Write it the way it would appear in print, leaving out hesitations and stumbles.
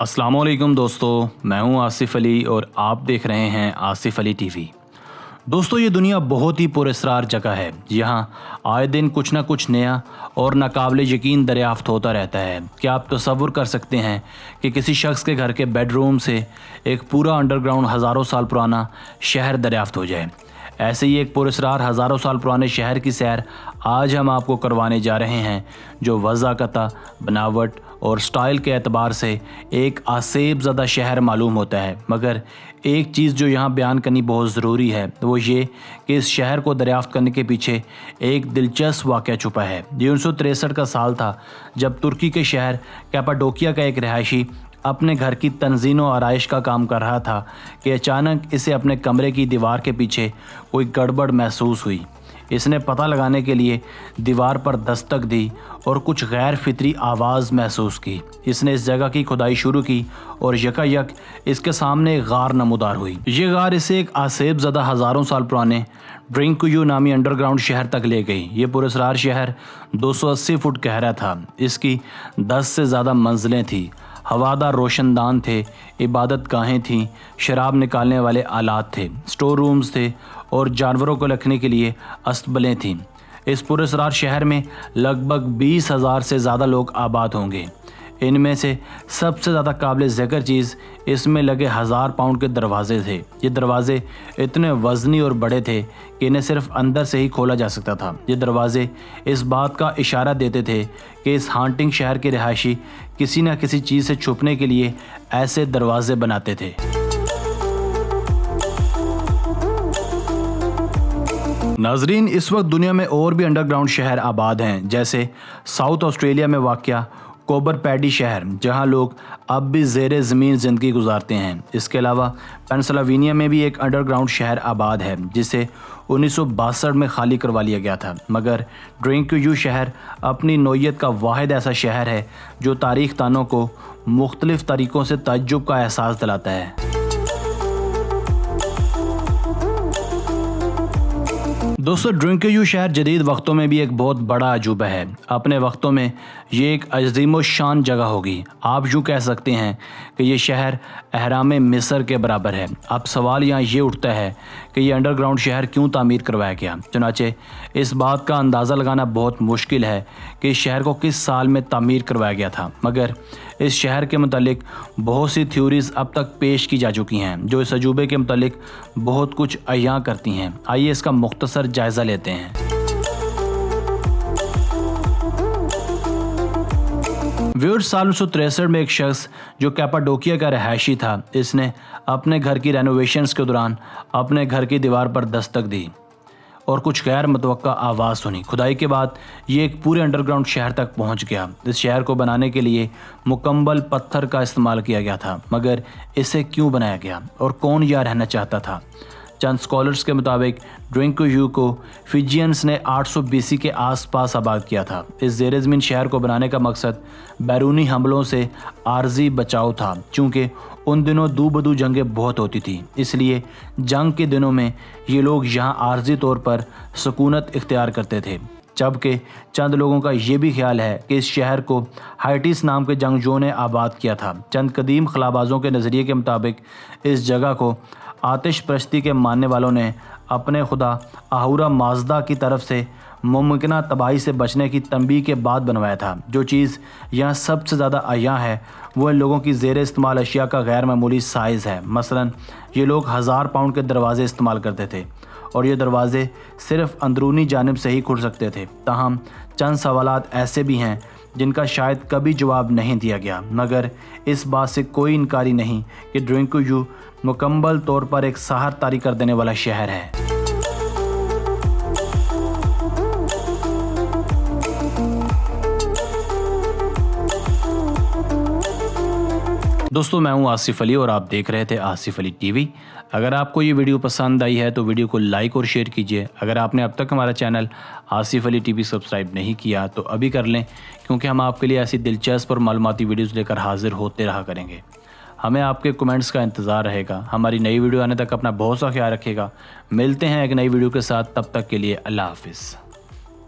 अस्सलाम वालेकुम दोस्तों, मैं हूं आसिफ अली और आप देख रहे हैं आसिफ अली टीवी। दोस्तों, ये दुनिया बहुत ही पुरअसरार जगह है। यहाँ आए दिन कुछ ना कुछ नया और नाकाबिले यकीन दरियाफ्त होता रहता है। क्या आप तसव्वुर कर सकते हैं कि किसी शख्स के घर के बेडरूम से एक पूरा अंडरग्राउंड हज़ारों साल पुराना शहर दरियाफ्त हो जाए? ऐसे ही एक पुरअसरार हज़ारों साल पुराने शहर की सैर आज हम आपको करवाने जा रहे हैं, जो वज़ाक़ता, बनावट और स्टाइल के एतबार से एक आसेब ज़दा शहर मालूम होता है। मगर एक चीज़ जो यहाँ बयान करनी बहुत ज़रूरी है, वो ये कि इस शहर को दरियाफ्त करने के पीछे एक दिलचस्प वाक़या छुपा है। ये 1963 का साल था, जब तुर्की के शहर कैपाडोकिया का एक रहायशी अपने घर की तंज़ीम और आराइश का काम कर रहा था कि अचानक इसे अपने कमरे की दीवार के पीछे कोई गड़बड़ महसूस हुई। इसने पता लगाने के लिए दीवार पर दस्तक दी और कुछ गैर फितरी आवाज़ महसूस की। इसने इस जगह की खुदाई शुरू की और यकायक इसके सामने एक गार नमूदार हुई। ये गार इसे एक आसेब ज़दा हज़ारों साल पुराने ड्रिंकुयू नामी अंडरग्राउंड शहर तक ले गई। ये पुरअसरार शहर 280 फुट गहरा था। इसकी 10 से ज़्यादा मंजिलें थीं, हवादार रोशनदान थे, इबादत गाहें थीं, शराब निकालने वाले आलात थे, स्टोर रूम्स थे और जानवरों को रखने के लिए अस्तबलें थीं। इस पुरअसरार शहर में लगभग 20,000 से ज़्यादा लोग आबाद होंगे। इनमें से सबसे ज़्यादा काबिल ज़िक्र चीज़ इसमें लगे 1000 पाउंड के दरवाजे थे। ये दरवाजे इतने वज़नी और बड़े थे कि इन्हें सिर्फ अंदर से ही खोला जा सकता था। ये दरवाजे इस बात का इशारा देते थे कि इस हांटिंग शहर के रहायशी किसी न किसी चीज़ से छुपने के लिए ऐसे दरवाजे बनाते थे। नाजरीन, इस वक्त दुनिया में और भी अंडरग्राउंड शहर आबाद हैं, जैसे साउथ ऑस्ट्रेलिया में वाक़या कोबर पैडी शहर, जहां लोग अब भी ज़ेरे ज़मीन ज़िंदगी गुजारते हैं। इसके अलावा पेंसिल्वेनिया में भी एक अंडरग्राउंड शहर आबाद है, जिसे 1962 में खाली करवा लिया गया था। मगर ड्रिंकुयू शहर अपनी नौइयत का वाहिद ऐसा शहर है जो तारीख़ दानों को मुख्तलिफ़ तरीक़ों से तअज्जुब का एहसास दिलाता है। दोस्तों, ड्रिंकुयू शहर जदीद वक्तों में भी एक बहुत बड़ा अजूबा है। अपने वक्तों में ये एक अजीम शान जगह होगी। आप यूँ कह सकते हैं कि ये शहर अहराम मिस्र के बराबर है। अब सवाल यहाँ ये उठता है कि ये अंडरग्राउंड शहर क्यों तामीर करवाया गया। चुनाचे इस बात का अंदाज़ा लगाना बहुत मुश्किल है कि इस शहर को किस साल में तामीर करवाया गया था, मगर इस शहर के मुतालिक बहुत सी थ्योरीज़ अब तक पेश की जा चुकी हैं, जो इस अजूबे के मुतालिक बहुत कुछ अय्यां करती हैं। आइए इसका मुख्तसर जायज़ा लेते हैं। व्यूअर्स, साल 1963 में एक शख्स जो कैपाडोकिया का रहायशी था, इसने अपने घर की रेनोवेशंस के दौरान अपने घर की दीवार पर दस्तक दी और कुछ गैर मुतवक्का आवाज़ सुनी। खुदाई के बाद ये एक पूरे अंडरग्राउंड शहर तक पहुंच गया। इस शहर को बनाने के लिए मुकम्मल पत्थर का इस्तेमाल किया गया था, मगर इसे क्यों बनाया गया और कौन यहाँ रहना चाहता था? चंद स्कॉलर्स के मुताबिक ड्रिंकुयू को फिजियंस ने 800 BC के आसपास आबाद किया था। इस ज़ेरे ज़मीन शहर को बनाने का मकसद बैरूनी हमलों से आर्जी बचाव था, चूँकि उन दिनों दो बदू जंगें बहुत होती थी। इसलिए जंग के दिनों में ये लोग यहाँ आर्जी तौर पर सुकूनत इख्तियार करते थे। जबकि चंद लोगों का ये भी ख्याल है कि इस शहर को हाइटिस नाम के जंगजों ने आबाद किया था। चंद कदीम खलाबाजों के नज़रिए के मुताबिक इस जगह को आतिश परस्ती के मानने वालों ने अपने खुदा आहूरा माजदा की तरफ से मुमकिन तबाही से बचने की तंबीह के बाद बनवाया था। जो चीज़ यहाँ सबसे ज़्यादा अय्यां है वो इन लोगों की ज़ेर इस्तेमाल अशिया का गैर मामूली साइज़ है। मसलन ये लोग 1000 पाउंड के दरवाजे इस्तेमाल करते थे और ये दरवाजे सिर्फ अंदरूनी जानिब से ही खुल सकते थे। ताहम चंद सवालात ऐसे भी हैं जिनका शायद कभी जवाब नहीं दिया गया, मगर इस बात से कोई इनकारी नहीं कि ड्रिंकुयू मुकम्मल तौर पर एक सहर तारी कर देने वाला शहर है। दोस्तों, मैं हूं आसिफ अली और आप देख रहे थे आसिफ अली टीवी। अगर आपको ये वीडियो पसंद आई है तो वीडियो को लाइक और शेयर कीजिए। अगर आपने अब तक हमारा channel Asif Ali TV subscribe नहीं किया तो अभी कर लें, क्योंकि हम आपके लिए ऐसी दिलचस्प और मालूमाती वीडियोज़ लेकर हाजिर होते रहा करेंगे। हमें आपके कमेंट्स का इंतज़ार रहेगा। हमारी नई वीडियो आने तक अपना बहुत सा ख्याल रखिएगा। मिलते हैं एक नई वीडियो के साथ, तब तक के लिए अल्लाह हाफिज़।